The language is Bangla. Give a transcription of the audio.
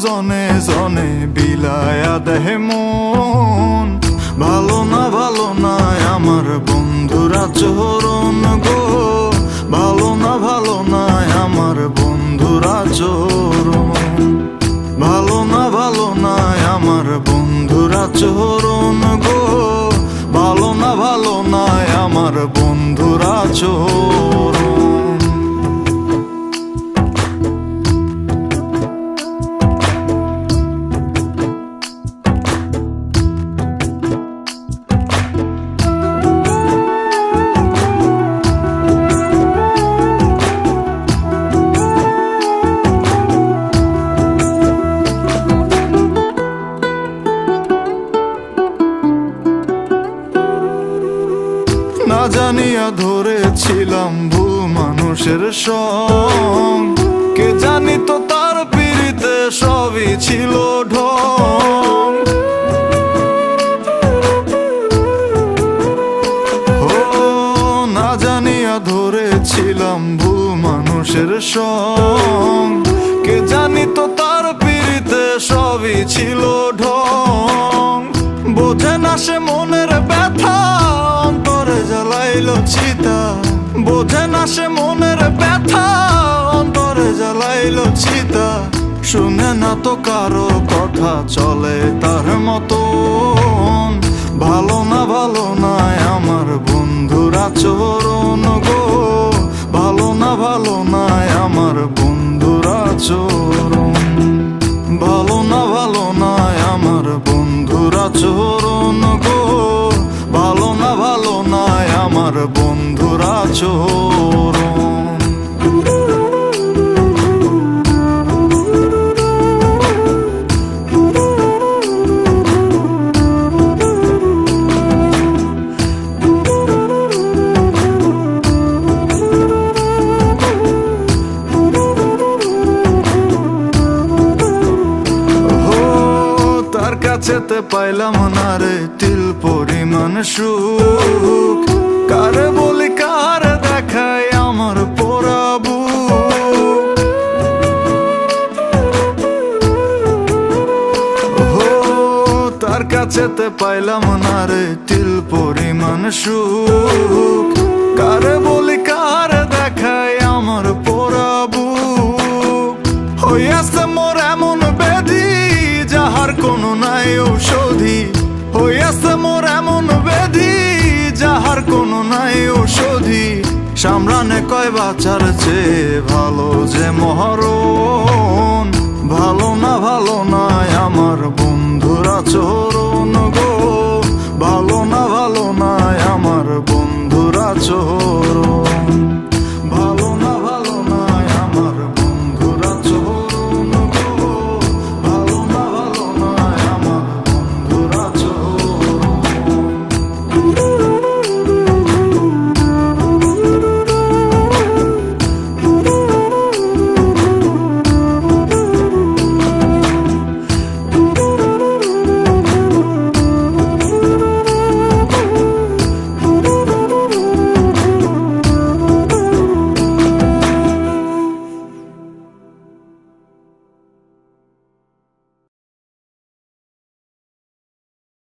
জনে জনে বিলায়া দেহে মন। ভালো না আমার বন্ধুরা চরণ গো, ভালো না আমার বন্ধুরা চরণ। ভালো না আমার বন্ধুরা চরণ গো, ভালো না আমার বন্ধুরা চরণ। না জানিয়া ধরেছিলাম ভুল মানুষের সং, কে জানি তো তার পিড়িতে সবই ছিল ঢং। ও না জানিয়া ধরেছিলাম ভুল মানুষের সং, কে জানি তো তার পিড়িতে সবই ছিল ঢং। বোঝে না সে মনের ব্যথা, অন্তরে জ্বালাইলো চিতা। বোঝে না সে মনের ব্যথা, অন্তরে জ্বালাইলো চিতা। শুনে না তো কারো কথা, চলে তার মতন। ভালো না আমার বন্ধুরা চরণ গো, ভালো না আমার বন্ধুরা চরণ। ভালো না আমার বন্ধুরা চরণ গো, ভালো না আমার বন্ধুরা চরণ। কাছেতে পাইলাম না রে তিল পরিমাণ সুখ, কারে বলি কারে দেখাই আমার পোড়া বুক। তার কাছেতে পাইলাম না রে তিল পরিমাণ সুখ, কারে বলি কারে দেখাই আমার পোড়া বুক। হইয়াছে মোর এমন ব্যাধি, যাহার কোনো নাই ঔষধি। হইয়াছে মোর এমন ব্যাধি, যাহার কোনো নাই ঔষধি। সামরানে কয় বাঁচার চেয়ে ভালো যে মহরণ। ভালো না আমার বন্ধুরা চরণ।